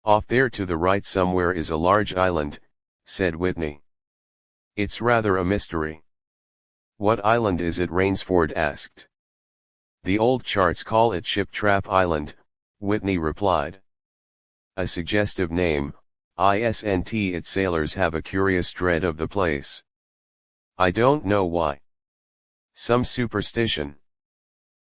Off there to the right somewhere is a large island, said Whitney. It's rather a mystery. What island is it? Rainsford asked. The old charts call it Ship Trap Island, Whitney replied. A suggestive name, isn't it? Sailors have a curious dread of the place. I don't know why. Some superstition.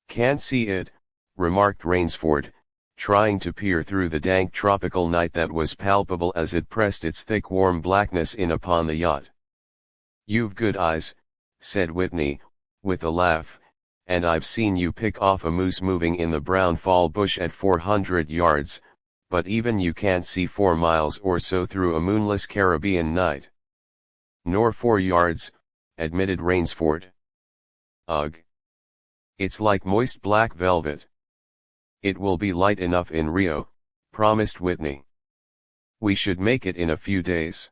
Can't see it, remarked Rainsford, trying to peer through the dank tropical night that was palpable as it pressed its thick warm blackness in upon the yacht. You've good eyes, said Whitney, with a laugh, and I've seen you pick off a moose moving in the brown fall bush at 400 yards, but even you can't see 4 miles or so through a moonless Caribbean night. Nor 4 yards, admitted Rainsford. Ugh. It's like moist black velvet. It will be light enough in Rio, promised Whitney. We should make it in a few days.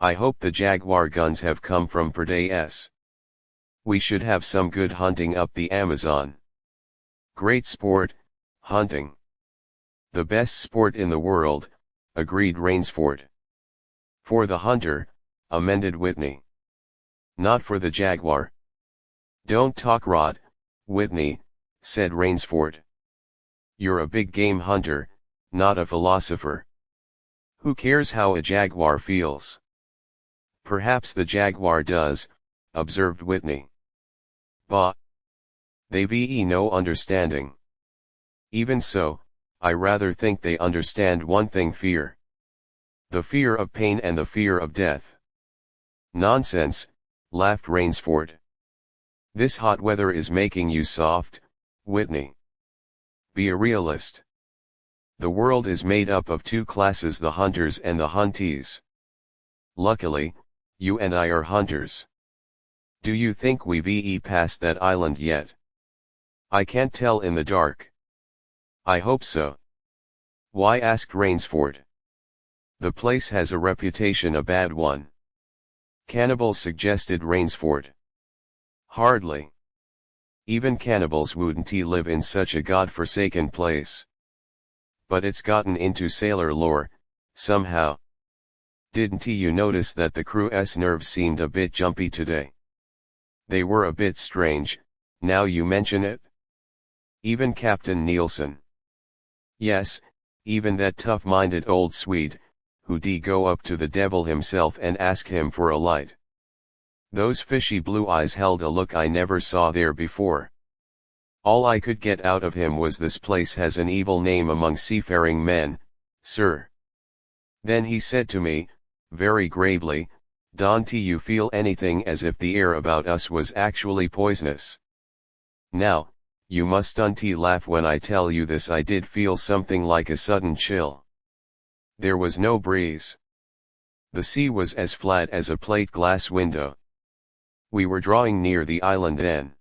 I hope the Jaguar guns have come from Perdes. We should have some good hunting up the Amazon. Great sport, hunting. The best sport in the world, agreed Rainsford. For the hunter, amended Whitney. Not for the jaguar. Don't talk rot, Whitney, said Rainsford. You're a big game hunter, not a philosopher. Who cares how a jaguar feels? Perhaps the jaguar does, observed Whitney. Bah! They've no understanding. Even so, I rather think they understand one thing: fear. The fear of pain and the fear of death. Nonsense, laughed Rainsford. This hot weather is making you soft, Whitney. Be a realist. The world is made up of 2 classes: the hunters and the huntees. Luckily, you and I are hunters. Do you think we've passed that island yet? I can't tell in the dark. I hope so. Why? asked Rainsford. The place has a reputation. A bad one? Cannibals, suggested Rainsford. Hardly. Even cannibals wouldn't live in such a god-forsaken place. But it's gotten into sailor lore, somehow. Didn't you notice that the crew's nerves seemed a bit jumpy today? They were a bit strange, now you mention it. Even Captain Nielsen. Yes, even that tough-minded old Swede, who'd go up to the devil himself and ask him for a light. Those fishy blue eyes held a look I never saw there before. All I could get out of him was, this place has an evil name among seafaring men, sir. Then he said to me, very gravely, don't you feel anything as if the air about us was actually poisonous? Now, you mustn't laugh when I tell you this. I did feel something like a sudden chill. There was no breeze. The sea was as flat as a plate glass window. We were drawing near the island then.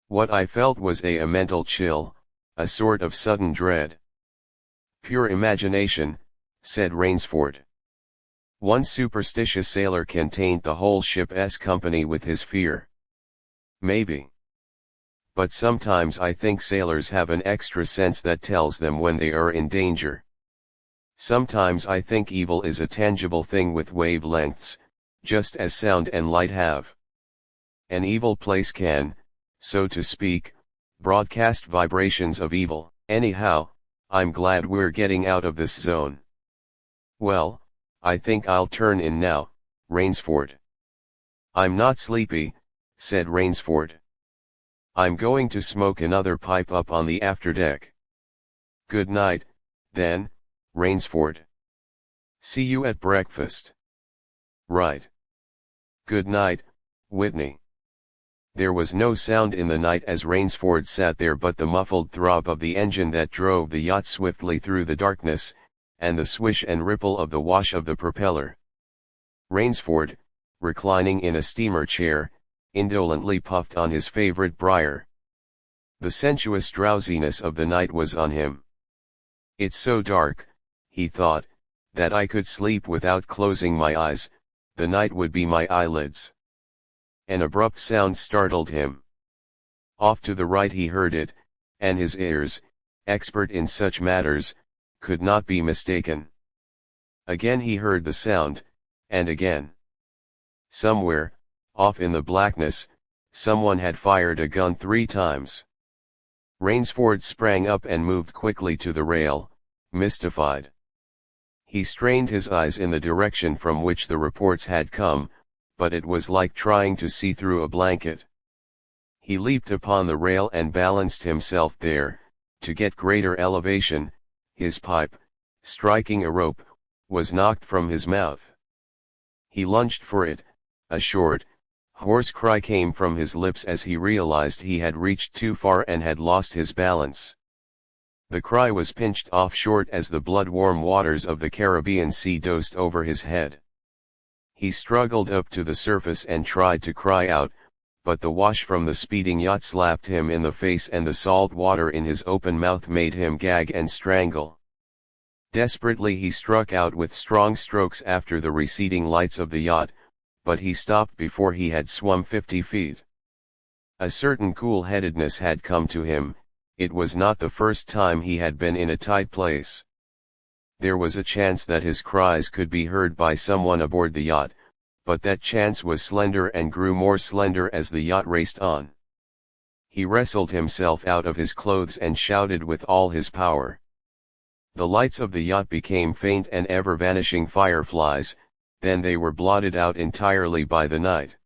What I felt was a mental chill, a sort of sudden dread. Pure imagination, said Rainsford. One superstitious sailor can taint the whole ship's company with his fear. Maybe. But sometimes I think sailors have an extra sense that tells them when they are in danger. Sometimes I think evil is a tangible thing with wavelengths, just as sound and light have. An evil place can, so to speak, broadcast vibrations of evil. Anyhow, I'm glad we're getting out of this zone. Well, I think I'll turn in now, Rainsford. I'm not sleepy, said Rainsford. I'm going to smoke another pipe up on the afterdeck. Good night, then, Rainsford. See you at breakfast. Right. Good night, Whitney. There was no sound in the night as Rainsford sat there but the muffled throb of the engine that drove the yacht swiftly through the darkness, and the swish and ripple of the wash of the propeller. Rainsford, reclining in a steamer chair, indolently puffed on his favorite briar. The sensuous drowsiness of the night was on him. It's so dark, he thought, that I could sleep without closing my eyes, the night would be my eyelids. An abrupt sound startled him. Off to the right he heard it, and his ears, expert in such matters, could not be mistaken. Again he heard the sound, and again. Somewhere, off in the blackness, someone had fired a gun 3 times. Rainsford sprang up and moved quickly to the rail, mystified. He strained his eyes in the direction from which the reports had come, but it was like trying to see through a blanket. He leaped upon the rail and balanced himself there, to get greater elevation. His pipe, striking a rope, was knocked from his mouth. He lunged for it. A short, hoarse cry came from his lips as he realized he had reached too far and had lost his balance. The cry was pinched off short as the blood-warm waters of the Caribbean Sea dosed over his head. He struggled up to the surface and tried to cry out, but the wash from the speeding yacht slapped him in the face and the salt water in his open mouth made him gag and strangle. Desperately he struck out with strong strokes after the receding lights of the yacht, but he stopped before he had swum 50 feet. A certain cool-headedness had come to him. It was not the first time he had been in a tight place. There was a chance that his cries could be heard by someone aboard the yacht, but that chance was slender and grew more slender as the yacht raced on. He wrestled himself out of his clothes and shouted with all his power. The lights of the yacht became faint and ever-vanishing fireflies, then they were blotted out entirely by the night.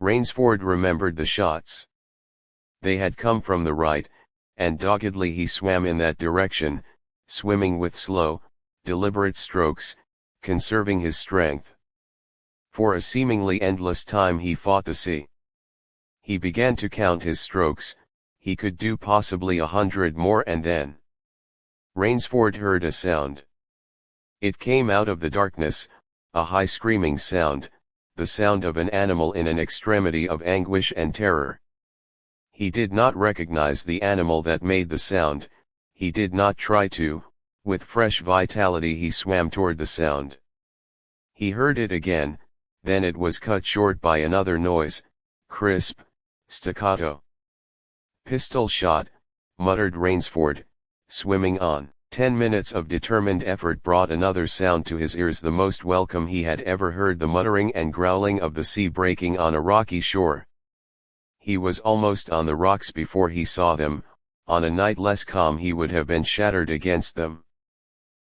Rainsford remembered the shots. They had come from the right, and doggedly he swam in that direction, swimming with slow, deliberate strokes, conserving his strength. For a seemingly endless time he fought the sea. He began to count his strokes. He could do possibly 100 more, and then Rainsford heard a sound. It came out of the darkness, a high screaming sound, the sound of an animal in an extremity of anguish and terror. He did not recognize the animal that made the sound. He did not try to. With fresh vitality he swam toward the sound. He heard it again, then it was cut short by another noise, crisp, staccato. "Pistol shot," muttered Rainsford, swimming on. 10 minutes of determined effort brought another sound to his ears, the most welcome he had ever heard, the muttering and growling of the sea breaking on a rocky shore. He was almost on the rocks before he saw them. On a night less calm he would have been shattered against them.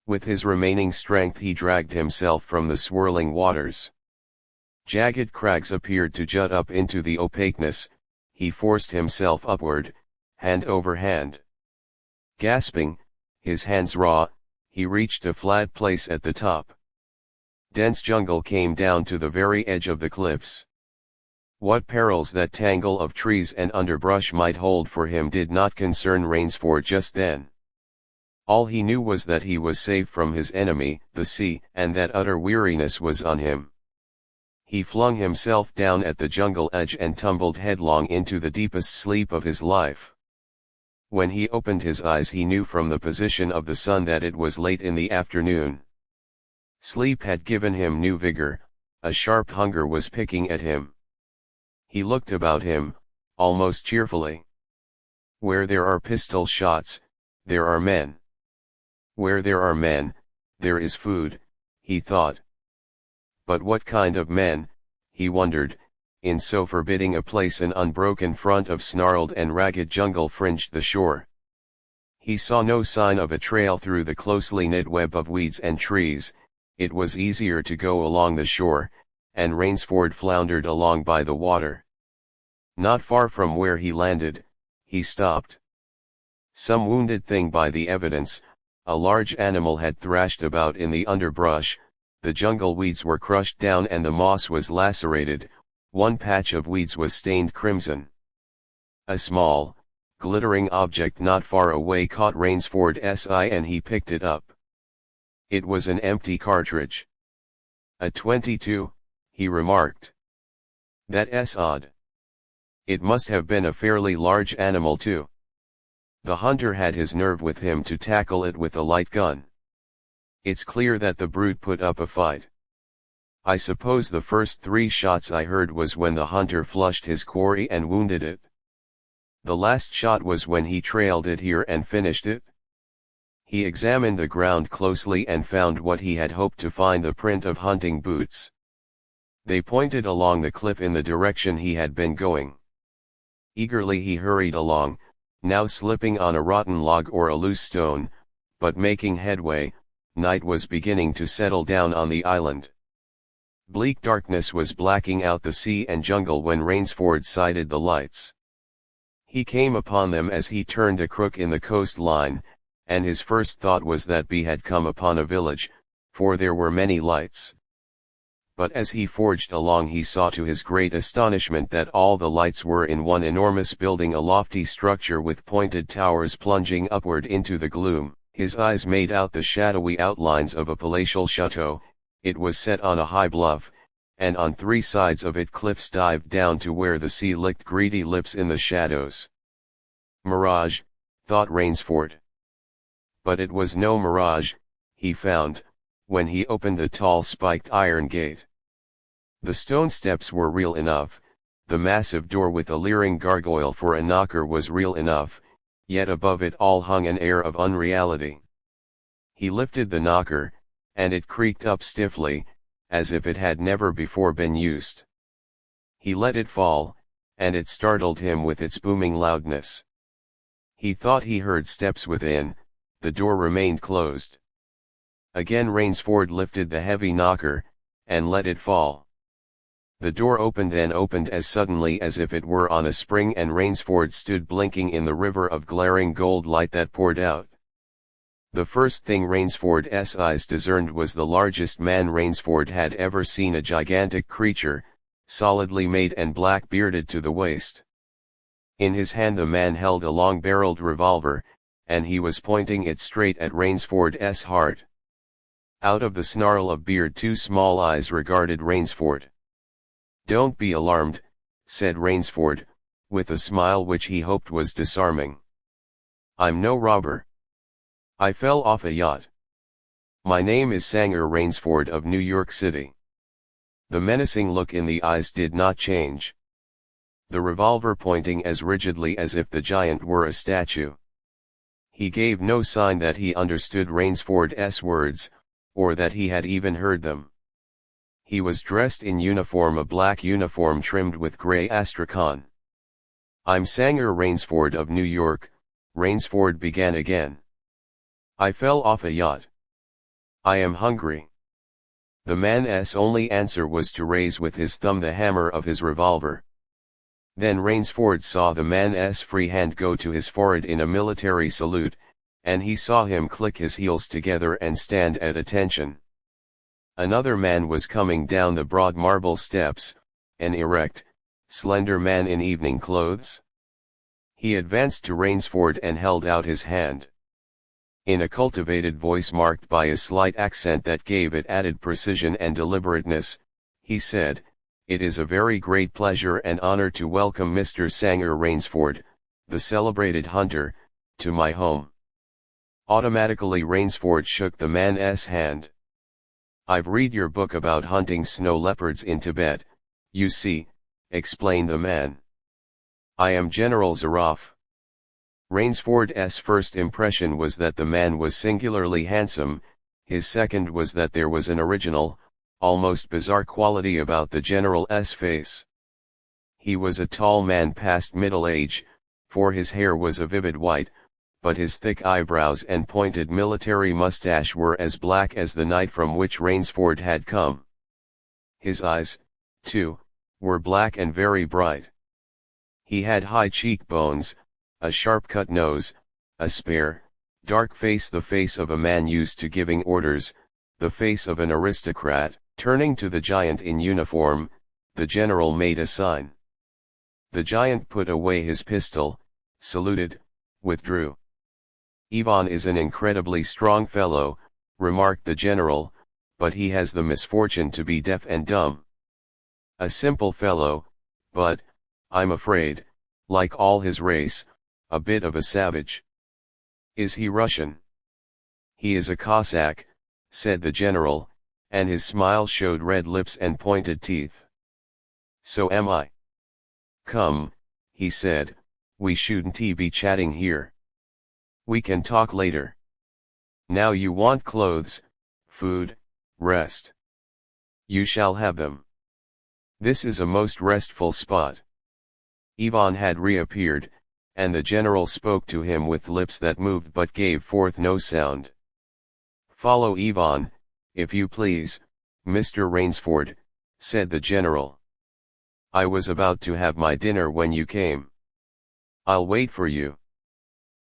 With his remaining strength he dragged himself from the swirling waters. Jagged crags appeared to jut up into the opaqueness. He forced himself upward, hand over hand. Gasping, his hands raw, he reached a flat place at the top. Dense jungle came down to the very edge of the cliffs. What perils that tangle of trees and underbrush might hold for him did not concern Rainsford just then. All he knew was that he was safe from his enemy, the sea, and that utter weariness was on him. He flung himself down at the jungle edge and tumbled headlong into the deepest sleep of his life. When he opened his eyes he knew from the position of the sun that it was late in the afternoon. Sleep had given him new vigor, a sharp hunger was picking at him. He looked about him, almost cheerfully. Where there are pistol shots, there are men. Where there are men, there is food, he thought. But what kind of men, he wondered, in so forbidding a place? An unbroken front of snarled and ragged jungle fringed the shore. He saw no sign of a trail through the closely knit web of weeds and trees. It was easier to go along the shore, and Rainsford floundered along by the water. Not far from where he landed, he stopped. Some wounded thing, by the evidence. A large animal had thrashed about in the underbrush. The jungle weeds were crushed down and the moss was lacerated. One patch of weeds was stained crimson. A small, glittering object not far away caught Rainsford's eye and he picked it up. It was an empty cartridge. "A .22, he remarked. "That's odd. It must have been a fairly large animal too. The hunter had his nerve with him to tackle it with a light gun. It's clear that the brute put up a fight. I suppose the first 3 shots I heard was when the hunter flushed his quarry and wounded it. The last shot was when he trailed it here and finished it." He examined the ground closely and found what he had hoped to find: the print of hunting boots. They pointed along the cliff in the direction he had been going. Eagerly he hurried along, now slipping on a rotten log or a loose stone, but making headway. Night was beginning to settle down on the island. Bleak darkness was blacking out the sea and jungle when Rainsford sighted the lights. He came upon them as he turned a crook in the coastline, and his first thought was that he had come upon a village, for there were many lights. But as he forged along he saw to his great astonishment that all the lights were in one enormous building, a lofty structure with pointed towers plunging upward into the gloom. His eyes made out the shadowy outlines of a palatial chateau. It was set on a high bluff, and on three sides of it cliffs dived down to where the sea licked greedy lips in the shadows. Mirage, thought Rainsford. But it was no mirage, he found, when he opened the tall spiked iron gate. The stone steps were real enough, the massive door with a leering gargoyle for a knocker was real enough, yet above it all hung an air of unreality. He lifted the knocker, and it creaked up stiffly, as if it had never before been used. He let it fall, and it startled him with its booming loudness. He thought he heard steps within. The door remained closed. Again Rainsford lifted the heavy knocker, and let it fall. The door opened, then opened as suddenly as if it were on a spring, and Rainsford stood blinking in the river of glaring gold light that poured out. The first thing Rainsford's eyes discerned was the largest man Rainsford had ever seen, a gigantic creature, solidly made and black-bearded to the waist. In his hand the man held a long-barreled revolver, and he was pointing it straight at Rainsford's heart. Out of the snarl of beard two small eyes regarded Rainsford. "Don't be alarmed," said Rainsford, with a smile which he hoped was disarming. "I'm no robber. I fell off a yacht. My name is Sanger Rainsford of New York City." The menacing look in the eyes did not change. The revolver pointing as rigidly as if the giant were a statue. He gave no sign that he understood Rainsford's words, or that he had even heard them. He was dressed in uniform, a black uniform trimmed with grey astrakhan. "I'm Sanger Rainsford of New York," Rainsford began again. "I fell off a yacht. I am hungry." The man's only answer was to raise with his thumb the hammer of his revolver. Then Rainsford saw the man's free hand go to his forehead in a military salute, and he saw him click his heels together and stand at attention. Another man was coming down the broad marble steps, an erect, slender man in evening clothes. He advanced to Rainsford and held out his hand. In a cultivated voice marked by a slight accent that gave it added precision and deliberateness, he said, "It is a very great pleasure and honor to welcome Mr. Sanger Rainsford, the celebrated hunter, to my home." Automatically Rainsford shook the man's hand. "I've read your book about hunting snow leopards in Tibet, you see," explained the man. "I am General Zaroff." Rainsford's first impression was that the man was singularly handsome, his second was that there was an original, almost bizarre quality about the general's face. He was a tall man past middle age, for his hair was a vivid white, but his thick eyebrows and pointed military mustache were as black as the night from which Rainsford had come. His eyes, too, were black and very bright. He had high cheekbones, a sharp-cut nose, a spare, dark face, the face of a man used to giving orders, the face of an aristocrat. Turning to the giant in uniform, the general made a sign. The giant put away his pistol, saluted, withdrew. "Ivan is an incredibly strong fellow," remarked the general, "but he has the misfortune to be deaf and dumb. A simple fellow, but, I'm afraid, like all his race, a bit of a savage." "Is he Russian?" "He is a Cossack," said the general, and his smile showed red lips and pointed teeth. "So am I." "Come," he said, "we shouldn't be chatting here. We can talk later." Now you want clothes, food, rest. You shall have them. This is a most restful spot. Ivan had reappeared, and the general spoke to him with lips that moved but gave forth no sound. Follow Ivan, if you please, Mr. Rainsford, said the general. I was about to have my dinner when you came. I'll wait for you.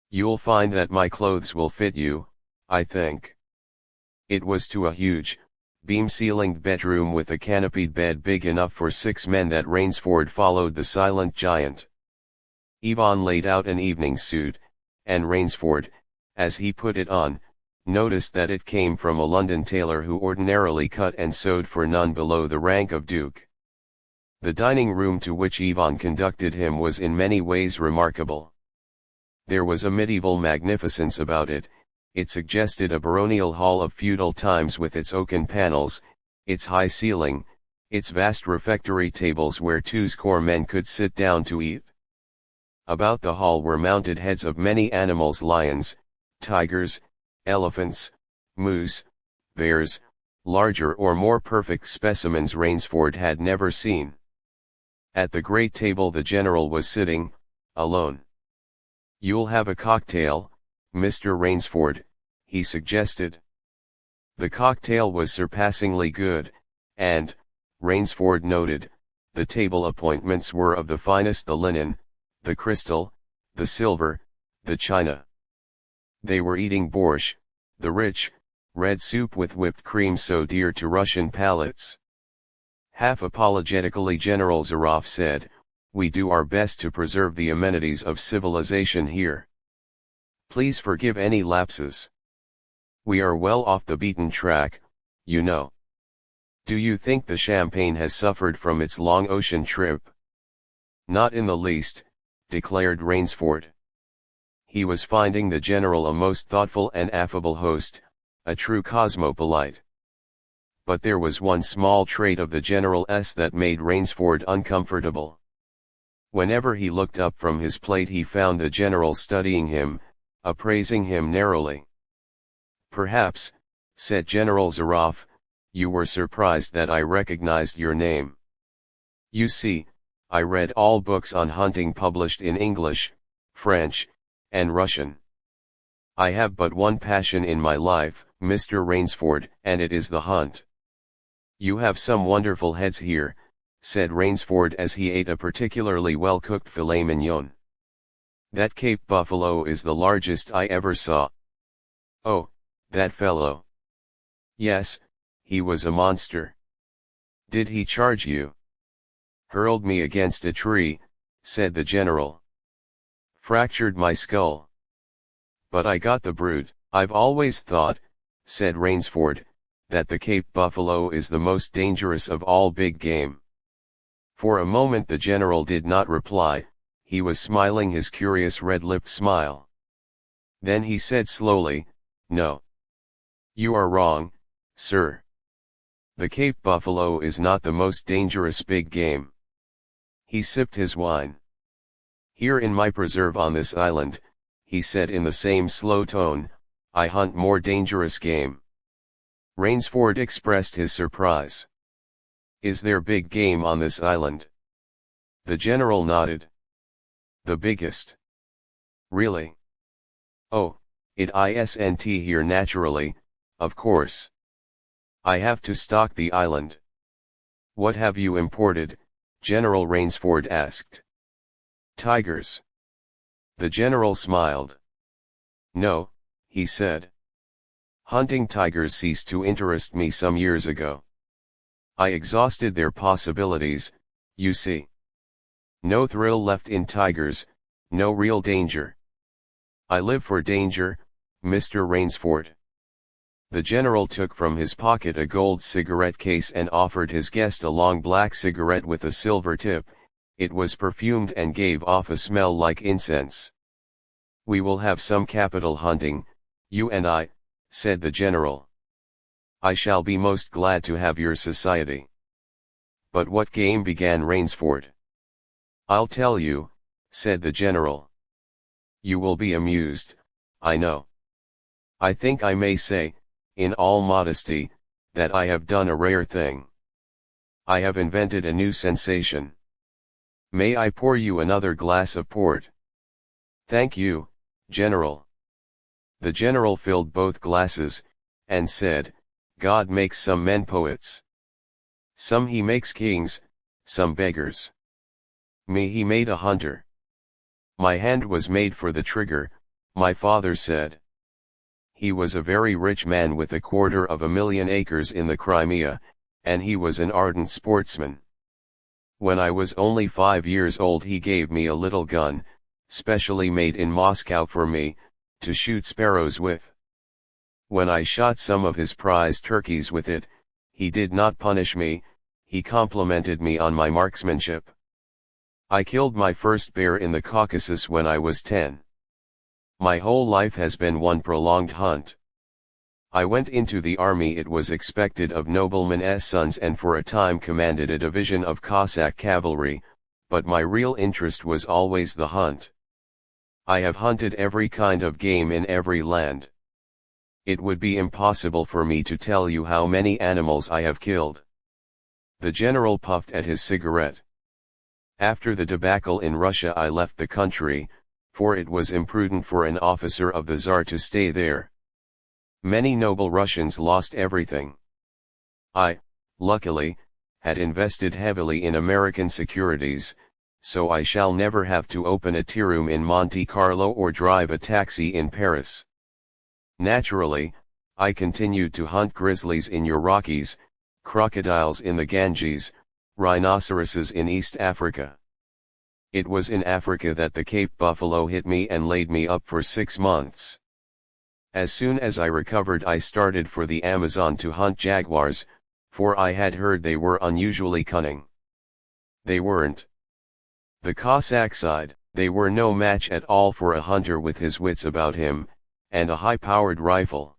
You'll find that my clothes will fit you, I think. It was to a huge, beam-ceilinged bedroom with a canopied bed big enough for 6 men that Rainsford followed the silent giant. Ivan laid out an evening suit, and Rainsford, as he put it on, noticed that it came from a London tailor who ordinarily cut and sewed for none below the rank of duke. The dining room to which Ivan conducted him was in many ways remarkable. There was a medieval magnificence about it. It suggested a baronial hall of feudal times with its oaken panels, its high ceiling, its vast refectory tables where 2 men could sit down to eat. About the hall were mounted heads of many animals: lions, tigers, elephants, moose, bears, larger or more perfect specimens Rainsford had never seen. At the great table the general was sitting, alone. You'll have a cocktail, Mr. Rainsford, he suggested. The cocktail was surpassingly good, and, Rainsford noted, the table appointments were of the finest: the linen, the crystal, the silver, the china. They were eating borscht, the rich, red soup with whipped cream so dear to Russian palates. Half apologetically General Zaroff said, "We do our best to preserve the amenities of civilization here. Please forgive any lapses. We are well off the beaten track, you know. Do you think the champagne has suffered from its long ocean trip?" "Not in the least," declared Rainsford. He was finding the general a most thoughtful and affable host, a true cosmopolite. But there was one small trait of the general's that made Rainsford uncomfortable. Whenever he looked up from his plate he found the general studying him, appraising him narrowly. "Perhaps," said General Zaroff, "you were surprised that I recognized your name. You see, I read all books on hunting published in English, French, and Russian. I have but one passion in my life, Mr. Rainsford, and it is the hunt. You have some wonderful heads here," said Rainsford as he ate a particularly well-cooked filet mignon. "That Cape buffalo is the largest I ever saw." "Oh, that fellow." "Yes, he was a monster." "Did he charge you?" "Hurled me against a tree," said the general. "Fractured my skull. But I got the brute." "I've always thought," said Rainsford, "that the Cape buffalo is the most dangerous of all big game." For a moment the general did not reply. He was smiling his curious red-lipped smile. Then he said slowly, "No. You are wrong, sir. The Cape buffalo is not the most dangerous big game." He sipped his wine. "Here in my preserve on this island," he said in the same slow tone, "I hunt more dangerous game." Rainsford expressed his surprise. "Is there big game on this island?" The general nodded. "The biggest?" "Really?" "Oh, it isn't here naturally, of course. I have to stock the island." "What have you imported?" General Rainsford asked. "Tigers." The general smiled. "No," he said. "Hunting tigers ceased to interest me some years ago. I exhausted their possibilities, you see. No thrill left in tigers, no real danger. I live for danger, Mr. Rainsford." The general took from his pocket a gold cigarette case and offered his guest a long black cigarette with a silver tip. It was perfumed and gave off a smell like incense. "We will have some capital hunting, you and I," said the general. "I shall be most glad to have your society." "But what game?" began Rainsford. "I'll tell you," said the general. "You will be amused, I know. I think I may say, in all modesty, that I have done a rare thing. I have invented a new sensation. May I pour you another glass of port? Thank you, General. The General filled both glasses, and said, God makes some men poets. Some he makes kings, some beggars. Me he made a hunter. My hand was made for the trigger, my father said. He was a very rich man with 250,000 acres in the Crimea, and he was an ardent sportsman. When I was only 5 years old he gave me a little gun, specially made in Moscow for me, to shoot sparrows with. When I shot some of his prize turkeys with it, he did not punish me, he complimented me on my marksmanship. I killed my first bear in the Caucasus when I was 10. My whole life has been one prolonged hunt. I went into the army. It was expected of noblemen's sons, and for a time commanded a division of Cossack cavalry, but my real interest was always the hunt. I have hunted every kind of game in every land. It would be impossible for me to tell you how many animals I have killed. The General puffed at his cigarette. After the debacle in Russia I left the country, for it was imprudent for an officer of the Tsar to stay there. Many noble Russians lost everything. I, luckily, had invested heavily in American securities, so I shall never have to open a tea room in Monte Carlo or drive a taxi in Paris. Naturally, I continued to hunt grizzlies in your Rockies, crocodiles in the Ganges, rhinoceroses in East Africa. It was in Africa that the Cape buffalo hit me and laid me up for 6 months. As soon as I recovered I started for the Amazon to hunt jaguars, for I had heard they were unusually cunning. They weren't. The Cossack side, they were no match at all for a hunter with his wits about him, and a high-powered rifle.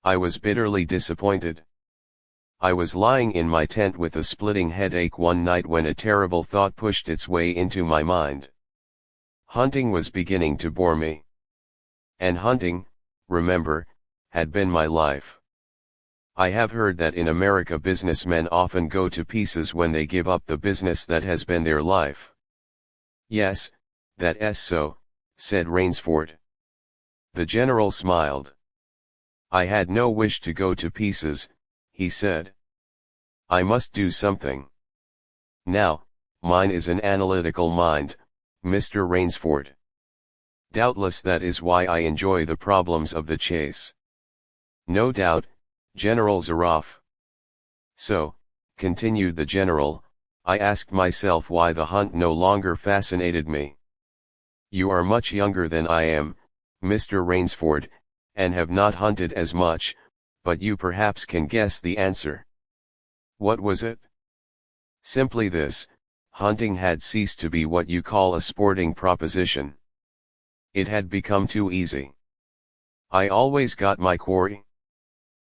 I was bitterly disappointed. I was lying in my tent with a splitting headache one night when a terrible thought pushed its way into my mind. Hunting was beginning to bore me. And hunting, remember, had been my life. I have heard that in America businessmen often go to pieces when they give up the business that has been their life. Yes, that's so, said Rainsford. The General smiled. I had no wish to go to pieces, he said. I must do something. Now, mine is an analytical mind, Mr. Rainsford. Doubtless that is why I enjoy the problems of the chase. No doubt, General Zaroff. So, continued the General, I asked myself why the hunt no longer fascinated me. You are much younger than I am, Mr. Rainsford, and have not hunted as much, but you perhaps can guess the answer. What was it? Simply this: hunting had ceased to be what you call a sporting proposition. It had become too easy. I always got my quarry.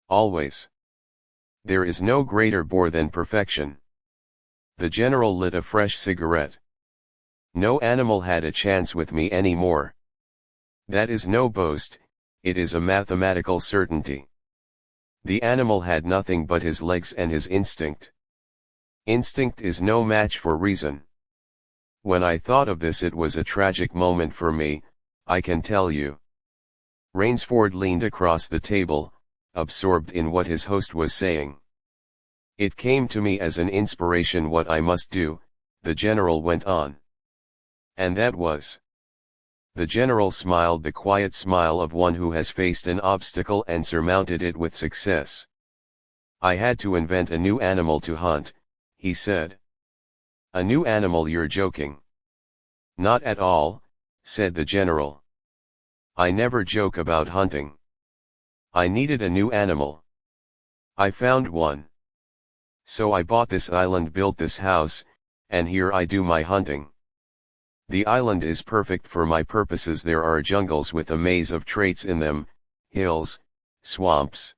Always. There is no greater bore than perfection. The General lit a fresh cigarette. No animal had a chance with me anymore. That is no boast, it is a mathematical certainty. The animal had nothing but his legs and his instinct. Instinct is no match for reason. When I thought of this it was a tragic moment for me, I can tell you. Rainsford leaned across the table, absorbed in what his host was saying. It came to me as an inspiration what I must do, the General went on. And that was. The General smiled the quiet smile of one who has faced an obstacle and surmounted it with success. I had to invent a new animal to hunt, he said. A new animal? You're joking. Not at all, said the General. I never joke about hunting. I needed a new animal. I found one. So I bought this island, built this house, and here I do my hunting. The island is perfect for my purposes. There are jungles with a maze of traits in them, hills, swamps.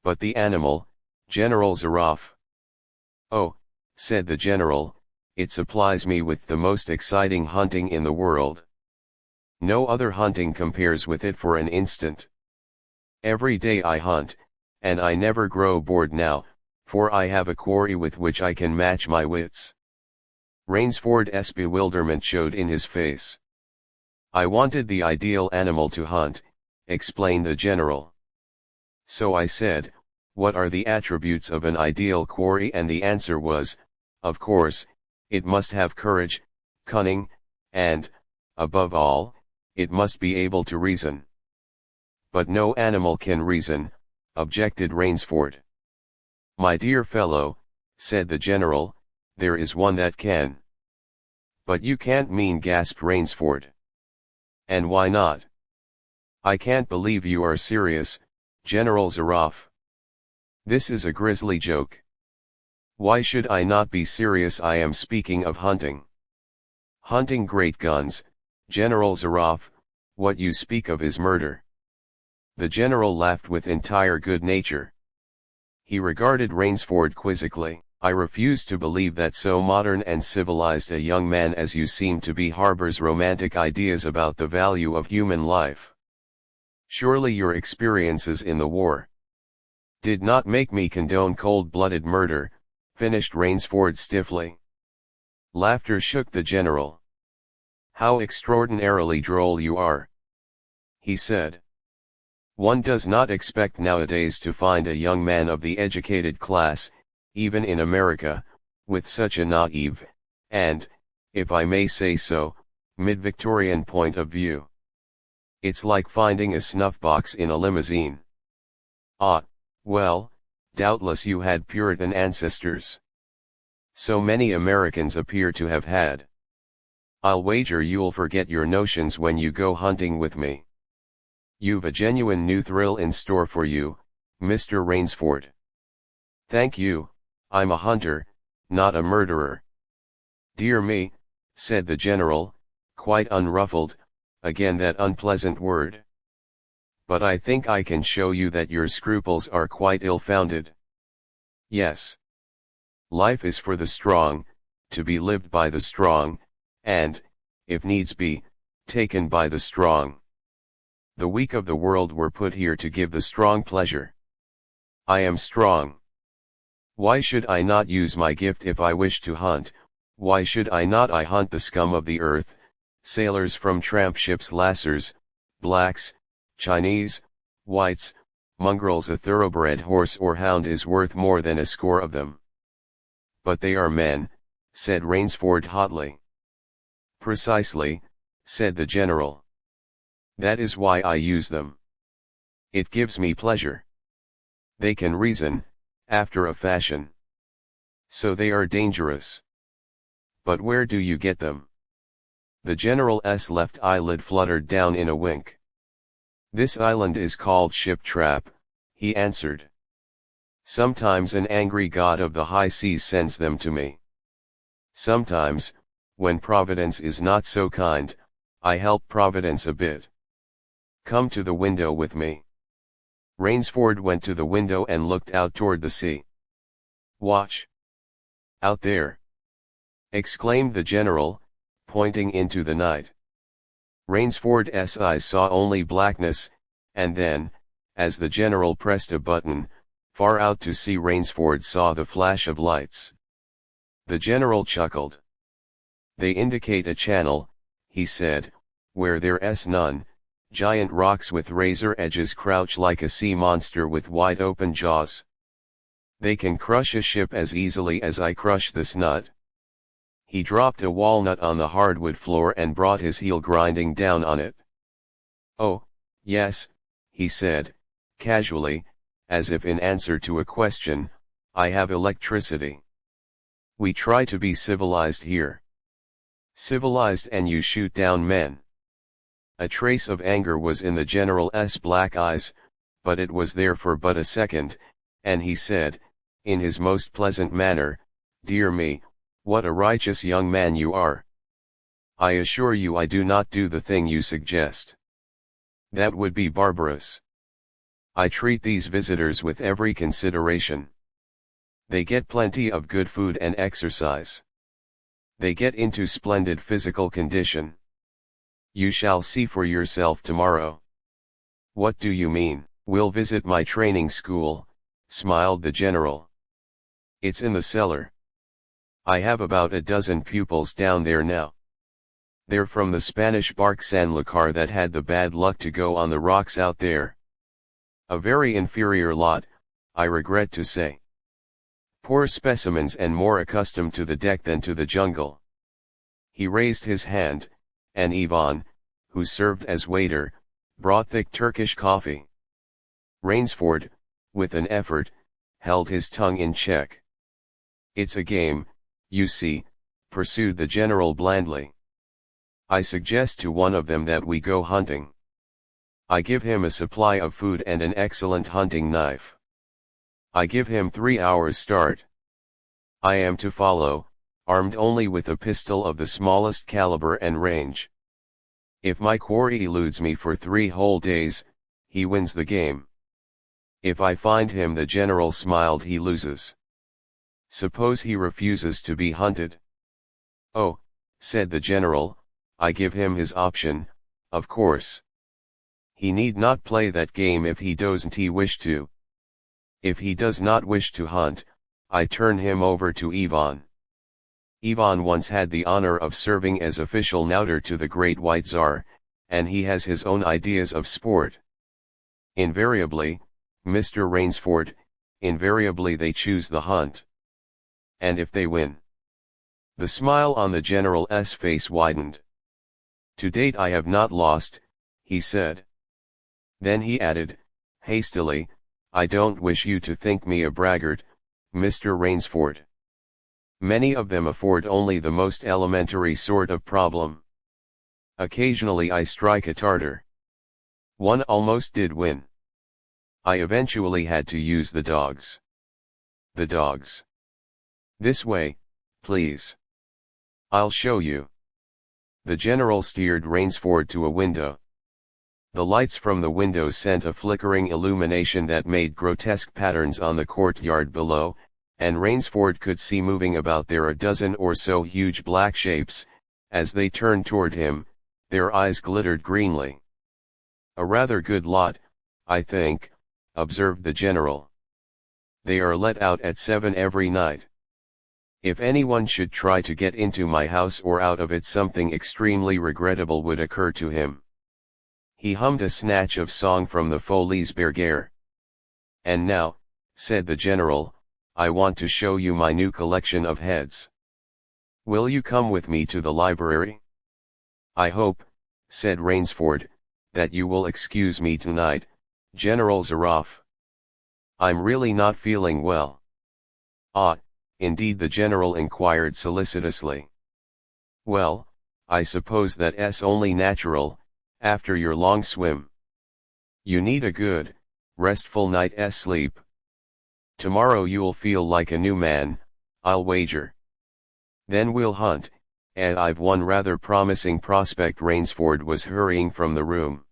But the animal, General Zaroff. Oh, said the General, it supplies me with the most exciting hunting in the world. No other hunting compares with it for an instant. Every day I hunt, and I never grow bored now, for I have a quarry with which I can match my wits. Rainsford's bewilderment showed in his face. I wanted the ideal animal to hunt, explained the general. So I said, what are the attributes of an ideal quarry? And the answer was, of course, it must have courage, cunning, and, above all, it must be able to reason. But no animal can reason, objected Rainsford. My dear fellow, said the general, there is one that can. But you can't mean, gasped Rainsford. And why not? I can't believe you are serious, General Zaroff. This is a grisly joke. Why should I not be serious? I am speaking of hunting. Hunting great guns, General Zaroff, what you speak of is murder. The general laughed with entire good nature. He regarded Rainsford quizzically. I refuse to believe that so modern and civilized a young man as you seem to be harbors romantic ideas about the value of human life. Surely your experiences in the war did not make me condone cold-blooded murder, finished Rainsford stiffly. Laughter shook the general. How extraordinarily droll you are, he said. One does not expect nowadays to find a young man of the educated class, even in America, with such a naive, and, if I may say so, mid-Victorian point of view. It's like finding a snuff box in a limousine. Ah, well, doubtless you had Puritan ancestors. So many Americans appear to have had. I'll wager you'll forget your notions when you go hunting with me. You've a genuine new thrill in store for you, Mr. Rainsford. Thank you, I'm a hunter, not a murderer. Dear me, said the general, quite unruffled, again that unpleasant word. But I think I can show you that your scruples are quite ill-founded. Yes. Life is for the strong, to be lived by the strong, and, if needs be, taken by the strong. The weak of the world were put here to give the strong pleasure. I am strong. Why should I not use my gift if I wish to hunt? Why should I not hunt the scum of the earth, sailors from tramp ships, lassers, blacks, Chinese, whites, mongrels? A thoroughbred horse or hound is worth more than a score of them. But they are men, said Rainsford hotly. Precisely, said the general. That is why I use them. It gives me pleasure. They can reason, after a fashion. So they are dangerous. But where do you get them? The general's left eyelid fluttered down in a wink. This island is called Ship Trap, he answered. Sometimes an angry god of the high seas sends them to me. Sometimes, when Providence is not so kind, I help Providence a bit. Come to the window with me. Rainsford went to the window and looked out toward the sea. Watch. Out there! Exclaimed the general, pointing into the night. Rainsford's eyes saw only blackness, and then, as the general pressed a button, far out to sea Rainsford saw the flash of lights. The general chuckled. They indicate a channel, he said, where there's none. Giant rocks with razor edges crouch like a sea monster with wide open jaws. They can crush a ship as easily as I crush this nut. He dropped a walnut on the hardwood floor and brought his heel grinding down on it. Oh, yes, he said, casually, as if in answer to a question, I have electricity. We try to be civilized here. Civilized, and you shoot down men. A trace of anger was in the general's black eyes, but it was there for but a second, and he said, in his most pleasant manner, Dear me, what a righteous young man you are. I assure you I do not do the thing you suggest. That would be barbarous. I treat these visitors with every consideration. They get plenty of good food and exercise. They get into splendid physical condition. You shall see for yourself tomorrow. What do you mean? "We'll visit my training school," smiled the general. "It's in the cellar. I have about a dozen pupils down there now. They're from the Spanish bark San Lucar that had the bad luck to go on the rocks out there. A very inferior lot, I regret to say. Poor specimens and more accustomed to the deck than to the jungle." He raised his hand, and Ivan, who served as waiter, brought thick Turkish coffee. Rainsford, with an effort, held his tongue in check. "It's a game, you see," pursued the general blandly. "I suggest to one of them that we go hunting. I give him a supply of food and an excellent hunting knife. I give him 3 hours start. I am to follow, armed only with a pistol of the smallest caliber and range. If my quarry eludes me for 3 whole days, he wins the game. If I find him," the general smiled, "he loses. Suppose he refuses to be hunted?" "Oh," said the general, "I give him his option, of course. He need not play that game if he doesn't wish to. If he does not wish to hunt, I turn him over to Ivan. Ivan once had the honor of serving as official neuter to the Great White Tsar, and he has his own ideas of sport. Invariably, Mr. Rainsford, invariably they choose the hunt. And if they win?" The smile on the general's face widened. "To date I have not lost," he said. Then he added, hastily, "I don't wish you to think me a braggart, Mr. Rainsford. Many of them afford only the most elementary sort of problem. Occasionally I strike a Tartar. One almost did win. I eventually had to use the dogs. The dogs. This way, please. I'll show you." The general steered Rainsford to a window. The lights from the window sent a flickering illumination that made grotesque patterns on the courtyard below, and Rainsford could see moving about there a dozen or so huge black shapes. As they turned toward him, their eyes glittered greenly. "A rather good lot, I think," observed the general. "They are let out at 7 every night. If anyone should try to get into my house or out of it, something extremely regrettable would occur to him." He hummed a snatch of song from the Folies Bergère. "And now," said the general, "I want to show you my new collection of heads. Will you come with me to the library?" "I hope," said Rainsford, "that you will excuse me tonight, General Zaroff. I'm really not feeling well." "Ah, indeed?" the general inquired solicitously. "Well, I suppose that's only natural, after your long swim. You need a good, restful night's sleep. Tomorrow you'll feel like a new man, I'll wager. Then we'll hunt, and I've one rather promising prospect." Rainsford was hurrying from the room.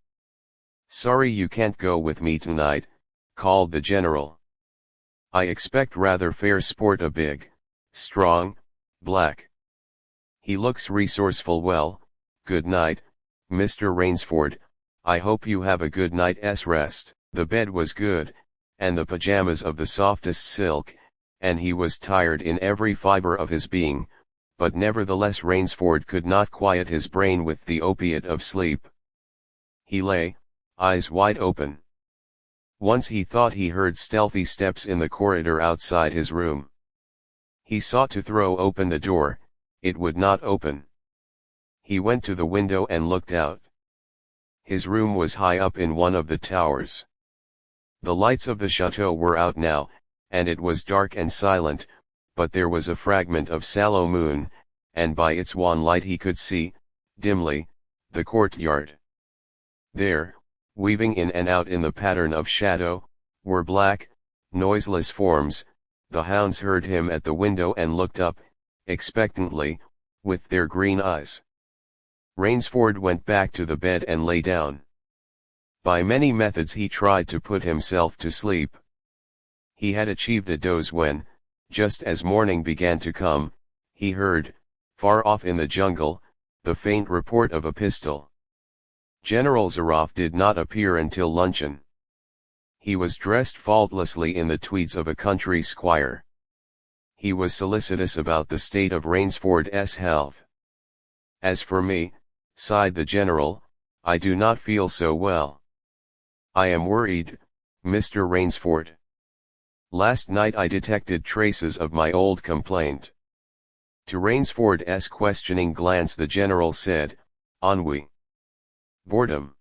"Sorry you can't go with me tonight," called the general. "I expect rather fair sport, a big, strong, black. He looks resourceful. Well, good night, Mr. Rainsford, I hope you have a good night's rest." The bed was good, and the pajamas of the softest silk, and he was tired in every fiber of his being, but nevertheless Rainsford could not quiet his brain with the opiate of sleep. He lay, eyes wide open. Once he thought he heard stealthy steps in the corridor outside his room. He sought to throw open the door, it would not open. He went to the window and looked out. His room was high up in one of the towers. The lights of the chateau were out now, and it was dark and silent, but there was a fragment of sallow moon, and by its wan light he could see, dimly, the courtyard. There, weaving in and out in the pattern of shadow, were black, noiseless forms. The hounds heard him at the window and looked up, expectantly, with their green eyes. Rainsford went back to the bed and lay down. By many methods he tried to put himself to sleep. He had achieved a doze when, just as morning began to come, he heard, far off in the jungle, the faint report of a pistol. General Zaroff did not appear until luncheon. He was dressed faultlessly in the tweeds of a country squire. He was solicitous about the state of Rainsford's health. "As for me," sighed the general, "I do not feel so well. I am worried, Mr. Rainsford. Last night I detected traces of my old complaint." To Rainsford's questioning glance the general said, "Ennui. Boredom."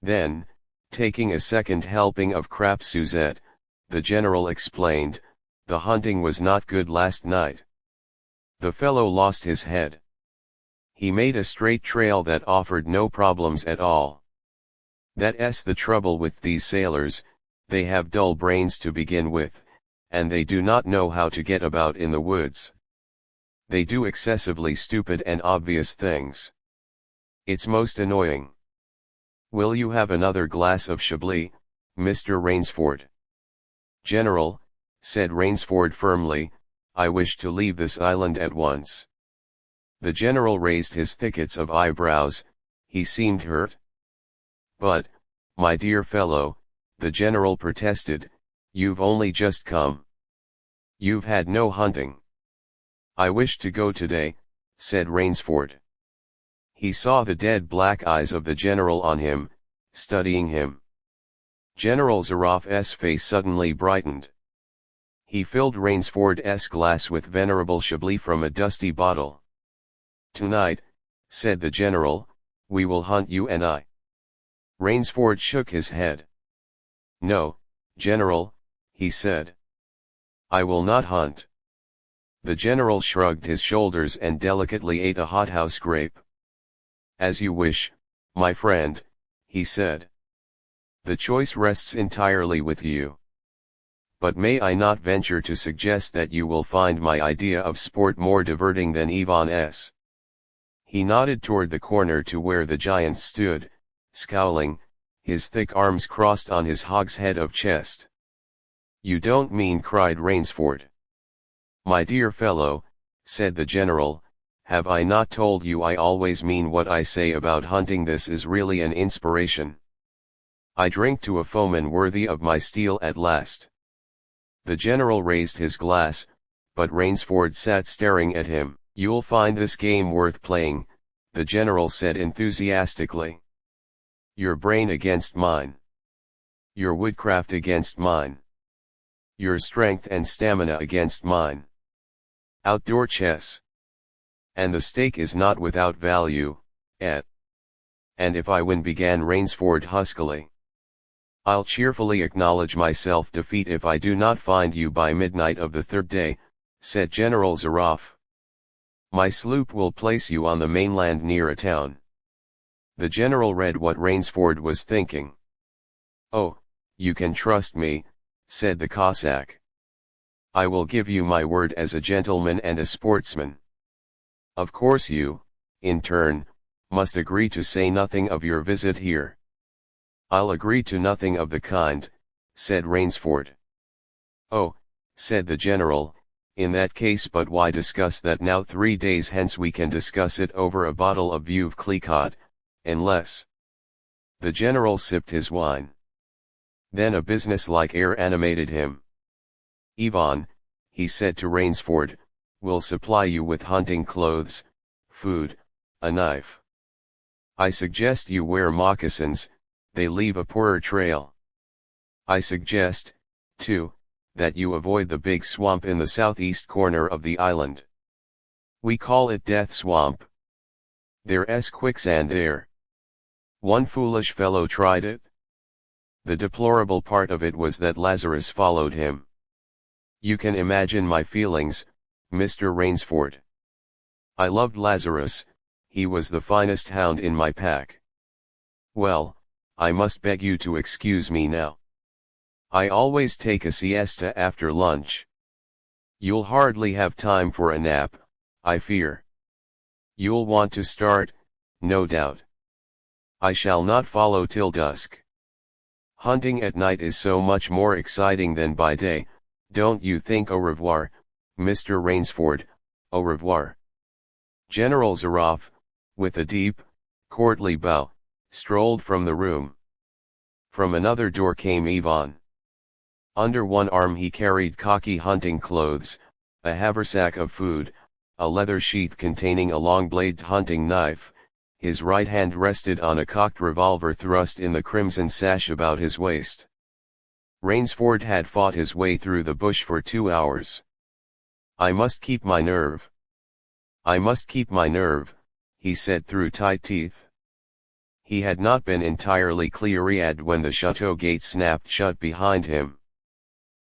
Then, taking a second helping of crepe Suzette, the general explained, "The hunting was not good last night. The fellow lost his head. He made a straight trail that offered no problems at all. That's the trouble with these sailors, they have dull brains to begin with, and they do not know how to get about in the woods. They do excessively stupid and obvious things. It's most annoying. Will you have another glass of Chablis, Mr. Rainsford?" "General," said Rainsford firmly, "I wish to leave this island at once." The general raised his thickets of eyebrows, he seemed hurt. "But, my dear fellow," the general protested, "you've only just come. You've had no hunting." "I wish to go today," said Rainsford. He saw the dead black eyes of the general on him, studying him. General Zaroff's face suddenly brightened. He filled Rainsford's glass with venerable Chablis from a dusty bottle. "Tonight," said the general, "we will hunt, you and I." Rainsford shook his head. "No, General," he said. "I will not hunt." The general shrugged his shoulders and delicately ate a hothouse grape. "As you wish, my friend," he said. "The choice rests entirely with you. But may I not venture to suggest that you will find my idea of sport more diverting than Yvonne's?" He nodded toward the corner to where the giant stood, scowling, his thick arms crossed on his hogshead of chest. "You don't mean," cried Rainsford. "My dear fellow," said the general, "have I not told you I always mean what I say about hunting? This is really an inspiration. I drink to a foeman worthy of my steel at last." The general raised his glass, but Rainsford sat staring at him. "You'll find this game worth playing," the general said enthusiastically. "Your brain against mine. Your woodcraft against mine. Your strength and stamina against mine. Outdoor chess. And the stake is not without value, eh?" "And if I win," began Rainsford huskily. "I'll cheerfully acknowledge myself defeat if I do not find you by midnight of the third day," said General Zaroff. "My sloop will place you on the mainland near a town." The general read what Rainsford was thinking. "Oh, you can trust me," said the Cossack. "I will give you my word as a gentleman and a sportsman. Of course you, in turn, must agree to say nothing of your visit here." "I'll agree to nothing of the kind," said Rainsford. "Oh," said the general, "in that case, but why discuss that now? 3 days hence we can discuss it over a bottle of Veuve Clicquot, unless—" The general sipped his wine. Then a business-like air animated him. "Yvonne," he said to Rainsford, "will supply you with hunting clothes, food, a knife. I suggest you wear moccasins, they leave a poorer trail. I suggest, too, that you avoid the big swamp in the southeast corner of the island. We call it Death Swamp. There's quicksand there. One foolish fellow tried it. The deplorable part of it was that Lazarus followed him. You can imagine my feelings, Mr. Rainsford. I loved Lazarus, he was the finest hound in my pack. Well, I must beg you to excuse me now. I always take a siesta after lunch. You'll hardly have time for a nap, I fear. You'll want to start, no doubt. I shall not follow till dusk. Hunting at night is so much more exciting than by day, don't you think? Au revoir, Mr. Rainsford, au revoir." General Zaroff, with a deep, courtly bow, strolled from the room. From another door came Ivan. Under one arm he carried khaki hunting clothes, a haversack of food, a leather sheath containing a long-bladed hunting knife. His right hand rested on a cocked revolver thrust in the crimson sash about his waist. Rainsford had fought his way through the bush for 2 hours. "I must keep my nerve. I must keep my nerve," he said through tight teeth. He had not been entirely clear-eyed when the chateau gate snapped shut behind him.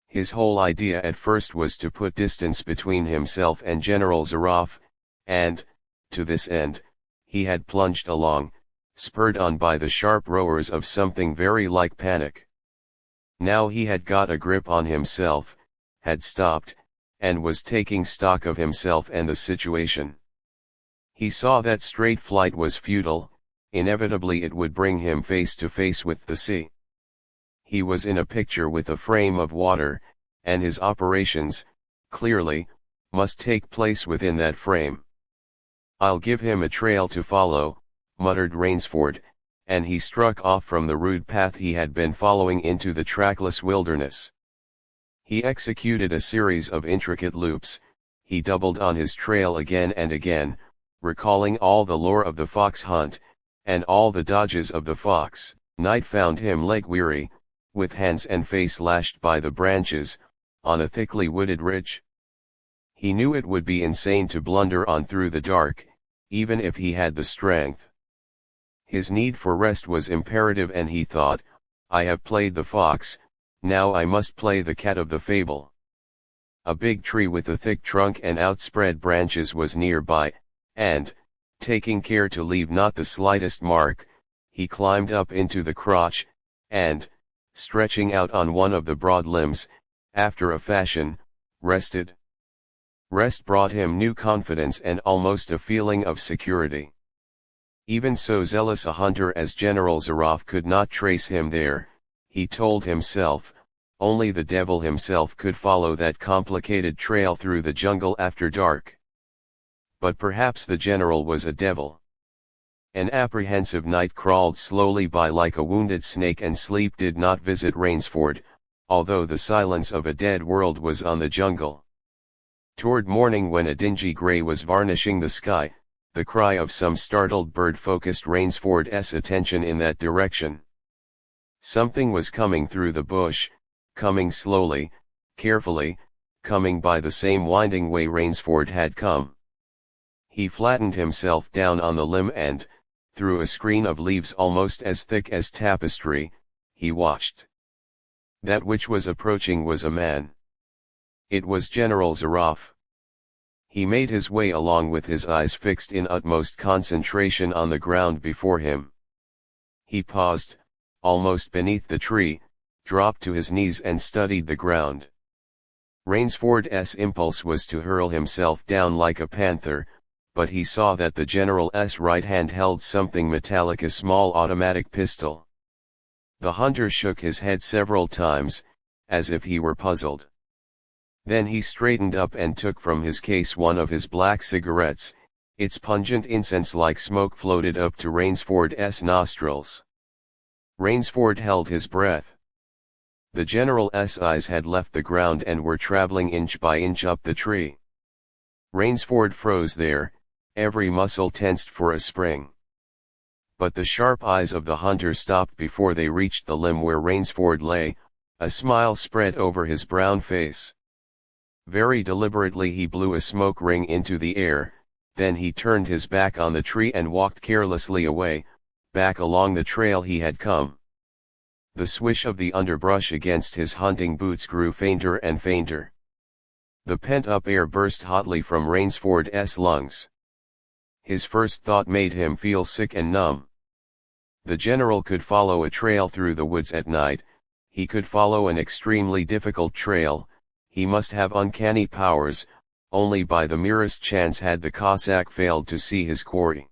His whole idea at first was to put distance between himself and General Zaroff, and, to this end, he had plunged along, spurred on by the sharp roars of something very like panic. Now he had got a grip on himself, had stopped, and was taking stock of himself and the situation. He saw that straight flight was futile, inevitably it would bring him face to face with the sea. He was in a picture with a frame of water, and his operations, clearly, must take place within that frame. "I'll give him a trail to follow," muttered Rainsford, and he struck off from the rude path he had been following into the trackless wilderness. He executed a series of intricate loops, he doubled on his trail again and again, recalling all the lore of the fox hunt, and all the dodges of the fox. Night found him leg-weary, with hands and face lashed by the branches, on a thickly wooded ridge. He knew it would be insane to blunder on through the dark, even if he had the strength. His need for rest was imperative, and he thought, "I have played the fox, now I must play the cat of the fable." A big tree with a thick trunk and outspread branches was nearby, and, taking care to leave not the slightest mark, he climbed up into the crotch, and, stretching out on one of the broad limbs, after a fashion, rested. Rest brought him new confidence and almost a feeling of security. Even so zealous a hunter as General Zaroff could not trace him there, he told himself. Only the devil himself could follow that complicated trail through the jungle after dark. But perhaps the general was a devil. An apprehensive night crawled slowly by like a wounded snake, and sleep did not visit Rainsford, although the silence of a dead world was on the jungle. Toward morning, when a dingy grey was varnishing the sky, the cry of some startled bird focused Rainsford's attention in that direction. Something was coming through the bush, coming slowly, carefully, coming by the same winding way Rainsford had come. He flattened himself down on the limb and, through a screen of leaves almost as thick as tapestry, he watched. That which was approaching was a man. It was General Zaroff. He made his way along with his eyes fixed in utmost concentration on the ground before him. He paused, almost beneath the tree, dropped to his knees and studied the ground. Rainsford's impulse was to hurl himself down like a panther, but he saw that the general's right hand held something metallic, a small automatic pistol. The hunter shook his head several times, as if he were puzzled. Then he straightened up and took from his case one of his black cigarettes. Its pungent incense-like smoke floated up to Rainsford's nostrils. Rainsford held his breath. The general's eyes had left the ground and were traveling inch by inch up the tree. Rainsford froze there, every muscle tensed for a spring. But the sharp eyes of the hunter stopped before they reached the limb where Rainsford lay, a smile spread over his brown face. Very deliberately he blew a smoke ring into the air, then he turned his back on the tree and walked carelessly away, back along the trail he had come. The swish of the underbrush against his hunting boots grew fainter and fainter. The pent-up air burst hotly from Rainsford's lungs. His first thought made him feel sick and numb. The general could follow a trail through the woods at night, he could follow an extremely difficult trail, he must have uncanny powers. Only by the merest chance had the Cossack failed to see his quarry.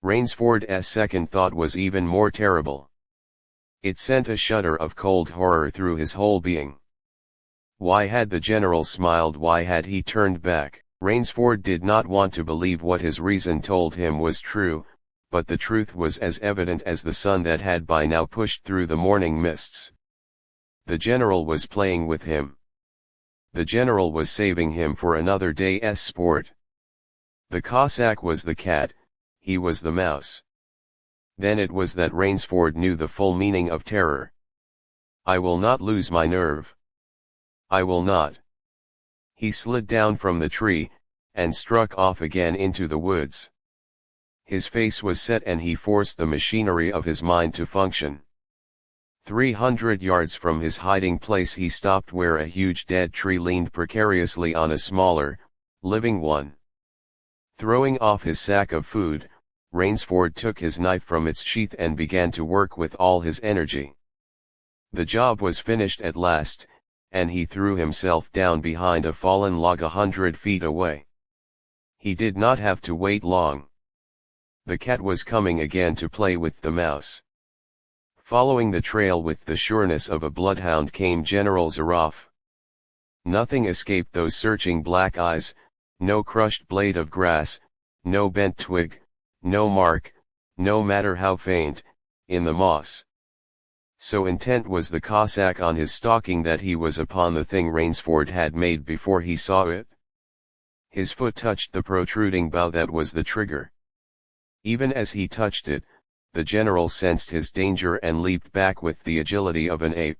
Rainsford's second thought was even more terrible. It sent a shudder of cold horror through his whole being. Why had the general smiled? Why had he turned back? Rainsford did not want to believe what his reason told him was true, but the truth was as evident as the sun that had by now pushed through the morning mists. The general was playing with him. The general was saving him for another day's sport. The Cossack was the cat, he was the mouse. Then it was that Rainsford knew the full meaning of terror. I will not lose my nerve. I will not. He slid down from the tree, and struck off again into the woods. His face was set and he forced the machinery of his mind to function. 300 yards from his hiding place he stopped where a huge dead tree leaned precariously on a smaller, living one. Throwing off his sack of food, Rainsford took his knife from its sheath and began to work with all his energy. The job was finished at last, and he threw himself down behind a fallen log 100 feet away. He did not have to wait long. The cat was coming again to play with the mouse. Following the trail with the sureness of a bloodhound came General Zaroff. Nothing escaped those searching black eyes, no crushed blade of grass, no bent twig, no mark, no matter how faint, in the moss. So intent was the Cossack on his stalking that he was upon the thing Rainsford had made before he saw it. His foot touched the protruding bough that was the trigger. Even as he touched it, the general sensed his danger and leaped back with the agility of an ape.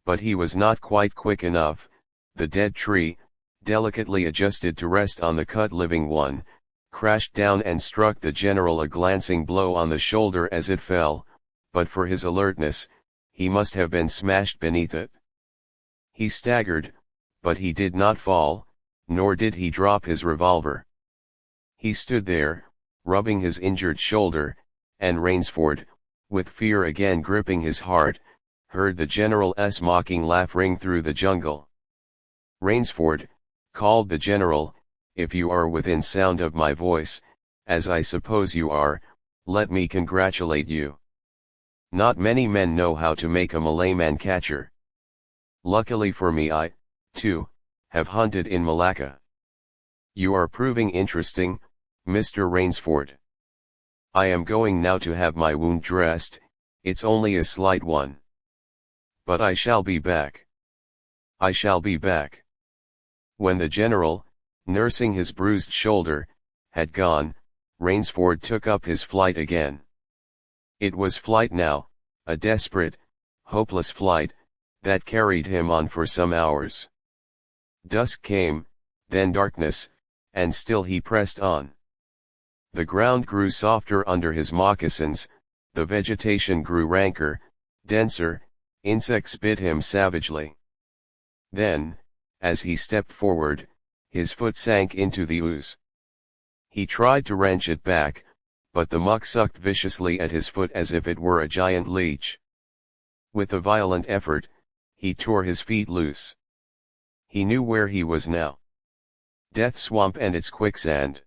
But he was not quite quick enough. The dead tree, delicately adjusted to rest on the cut living one, crashed down and struck the general a glancing blow on the shoulder as it fell, but for his alertness, he must have been smashed beneath it. He staggered, but he did not fall, nor did he drop his revolver. He stood there, rubbing his injured shoulder, and Rainsford, with fear again gripping his heart, heard the general's mocking laugh ring through the jungle. "Rainsford," called the general, "if you are within sound of my voice, as I suppose you are, let me congratulate you. Not many men know how to make a Malayman catcher. Luckily for me I, too, have hunted in Malacca. You are proving interesting, Mr. Rainsford. I am going now to have my wound dressed, it's only a slight one. But I shall be back. I shall be back." When the general, nursing his bruised shoulder, had gone, Rainsford took up his flight again. It was flight now, a desperate, hopeless flight, that carried him on for some hours. Dusk came, then darkness, and still he pressed on. The ground grew softer under his moccasins, the vegetation grew ranker, denser, insects bit him savagely. Then, as he stepped forward, his foot sank into the ooze. He tried to wrench it back, but the muck sucked viciously at his foot as if it were a giant leech. With a violent effort, he tore his feet loose. He knew where he was now. Death Swamp and its quicksand.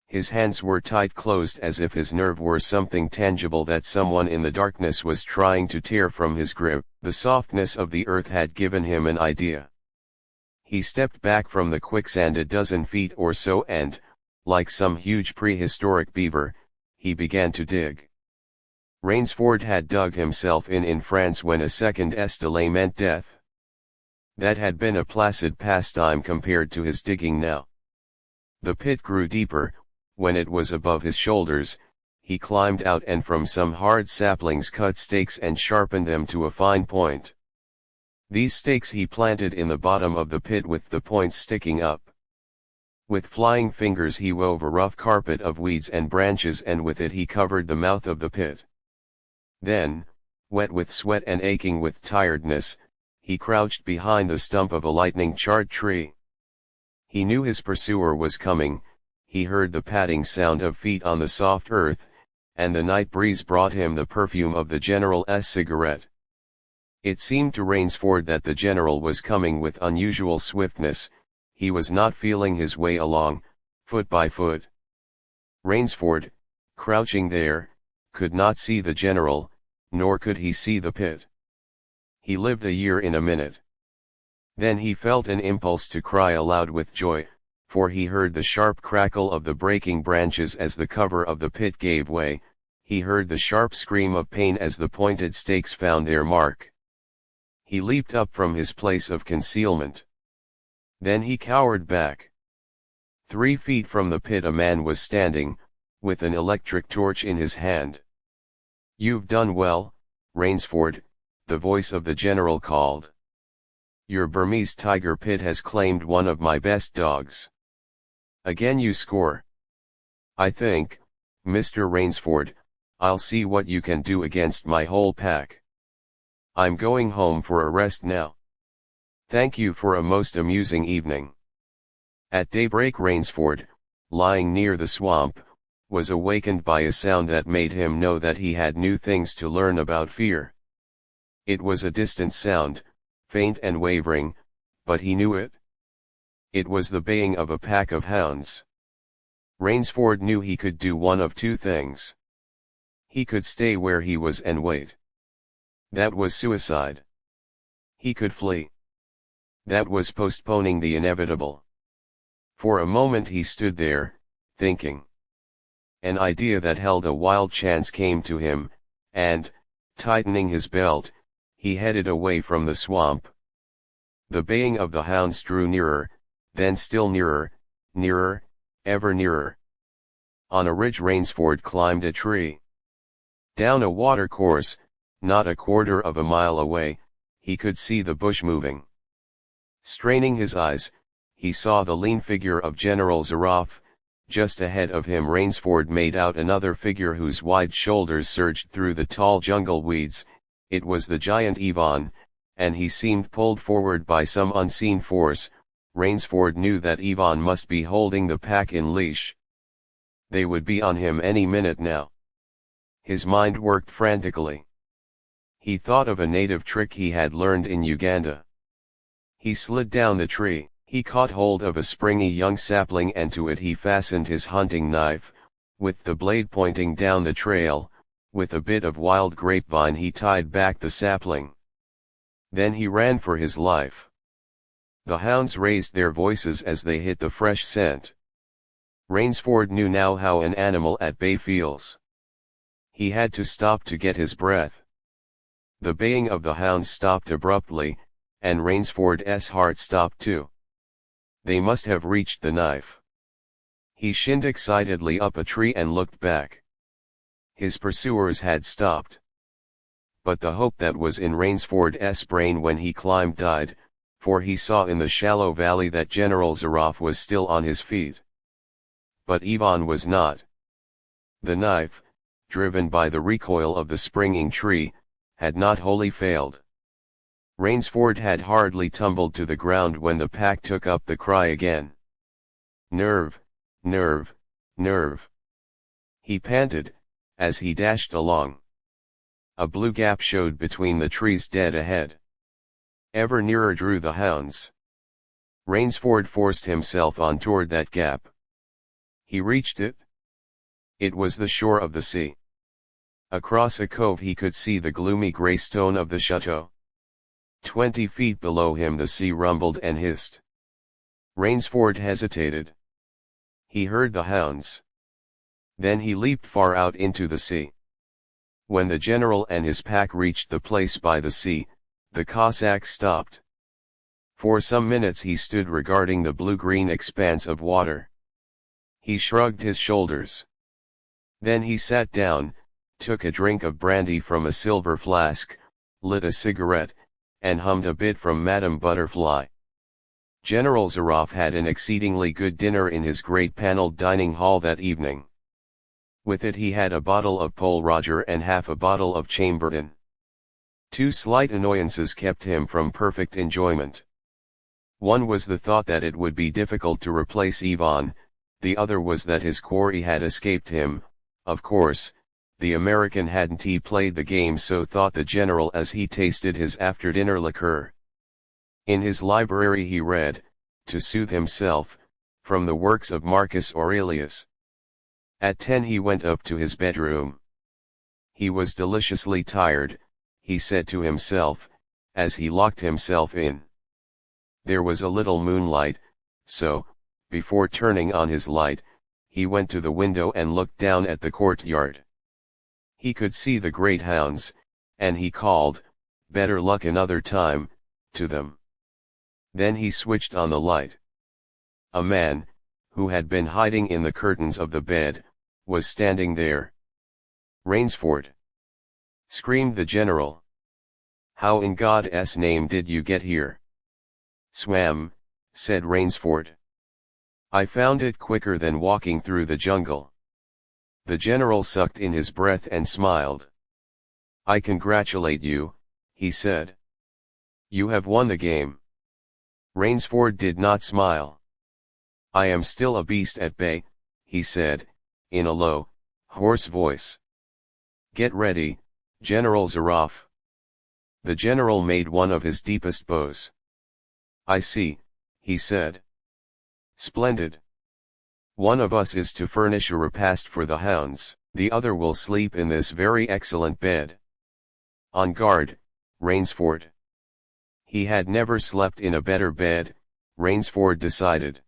His hands were tight closed as if his nerve were something tangible that someone in the darkness was trying to tear from his grip. The softness of the earth had given him an idea. He stepped back from the quicksand a dozen feet or so and, like some huge prehistoric beaver, he began to dig. Rainsford had dug himself in France when a second delay meant death. That had been a placid pastime compared to his digging now. The pit grew deeper. When it was above his shoulders, he climbed out and from some hard saplings cut stakes and sharpened them to a fine point. These stakes he planted in the bottom of the pit with the points sticking up. With flying fingers he wove a rough carpet of weeds and branches and with it he covered the mouth of the pit. Then, wet with sweat and aching with tiredness, he crouched behind the stump of a lightning-charred tree. He knew his pursuer was coming. He heard the padding sound of feet on the soft earth, and the night breeze brought him the perfume of the general's cigarette. It seemed to Rainsford that the general was coming with unusual swiftness. He was not feeling his way along, foot by foot. Rainsford, crouching there, could not see the general, nor could he see the pit. He lived a year in a minute. Then he felt an impulse to cry aloud with joy, for he heard the sharp crackle of the breaking branches as the cover of the pit gave way, he heard the sharp scream of pain as the pointed stakes found their mark. He leaped up from his place of concealment. Then he cowered back. 3 feet from the pit a man was standing, with an electric torch in his hand. "You've done well, Rainsford," the voice of the general called. "Your Burmese tiger pit has claimed one of my best dogs. Again you score. I think, Mr. Rainsford, I'll see what you can do against my whole pack. I'm going home for a rest now. Thank you for a most amusing evening." At daybreak Rainsford, lying near the swamp, was awakened by a sound that made him know that he had new things to learn about fear. It was a distant sound, faint and wavering, but he knew it. It was the baying of a pack of hounds. Rainsford knew he could do one of 2 things. He could stay where he was and wait. That was suicide. He could flee. That was postponing the inevitable. For a moment he stood there, thinking. An idea that held a wild chance came to him, and, tightening his belt, he headed away from the swamp. The baying of the hounds drew nearer, then still nearer, nearer, ever nearer. On a ridge Rainsford climbed a tree. Down a watercourse, not a quarter of a mile away, he could see the bush moving. Straining his eyes, he saw the lean figure of General Zaroff. Just ahead of him Rainsford made out another figure whose wide shoulders surged through the tall jungle weeds. It was the giant Ivan, and he seemed pulled forward by some unseen force. Rainsford knew that Ivan must be holding the pack in leash. They would be on him any minute now. His mind worked frantically. He thought of a native trick he had learned in Uganda. He slid down the tree. He caught hold of a springy young sapling and to it he fastened his hunting knife, with the blade pointing down the trail. With a bit of wild grapevine he tied back the sapling. Then he ran for his life. The hounds raised their voices as they hit the fresh scent. Rainsford knew now how an animal at bay feels. He had to stop to get his breath. The baying of the hounds stopped abruptly, and Rainsford's heart stopped too. They must have reached the knife. He shinned excitedly up a tree and looked back. His pursuers had stopped. But the hope that was in Rainsford's brain when he climbed died, for he saw in the shallow valley that General Zaroff was still on his feet. But Ivan was not. The knife, driven by the recoil of the springing tree, had not wholly failed. Rainsford had hardly tumbled to the ground when the pack took up the cry again. "Nerve, nerve, nerve!" he panted, as he dashed along. A blue gap showed between the trees dead ahead. Ever nearer drew the hounds. Rainsford forced himself on toward that gap. He reached it. It was the shore of the sea. Across a cove he could see the gloomy grey stone of the chateau. 20 feet below him the sea rumbled and hissed. Rainsford hesitated. He heard the hounds. Then he leaped far out into the sea. When the general and his pack reached the place by the sea, the Cossack stopped. For some minutes he stood regarding the blue-green expanse of water. He shrugged his shoulders. Then he sat down, took a drink of brandy from a silver flask, lit a cigarette, and hummed a bit from Madame Butterfly. General Zaroff had an exceedingly good dinner in his great paneled dining hall that evening. With it he had a bottle of Pole Roger and half a bottle of Chambertin. 2 slight annoyances kept him from perfect enjoyment. One was the thought that it would be difficult to replace Ivan, the other was that his quarry had escaped him. Of course, the American hadn't played the game, so thought the general as he tasted his after-dinner liqueur. In his library he read, to soothe himself, from the works of Marcus Aurelius. At 10 he went up to his bedroom. He was deliciously tired, he said to himself, as he locked himself in. There was a little moonlight, so, Before turning on his light, he went to the window and looked down at the courtyard. He could see the great hounds, and he called, "Better luck another time," to them. Then he switched on the light. A man, who had been hiding in the curtains of the bed, was standing there. "Rainsford!" screamed the general. "How in God's name did you get here?" "Swam," said Rainsford. "I found it quicker than walking through the jungle." The general sucked in his breath and smiled. "I congratulate you," he said. "You have won the game." Rainsford did not smile. "I am still a beast at bay," he said, in a low, hoarse voice. "Get ready, General Zaroff." The general made one of his deepest bows. "I see," he said. "Splendid. One of us is to furnish a repast for the hounds, the other will sleep in this very excellent bed. On guard, Rainsford." He had never slept in a better bed, Rainsford decided.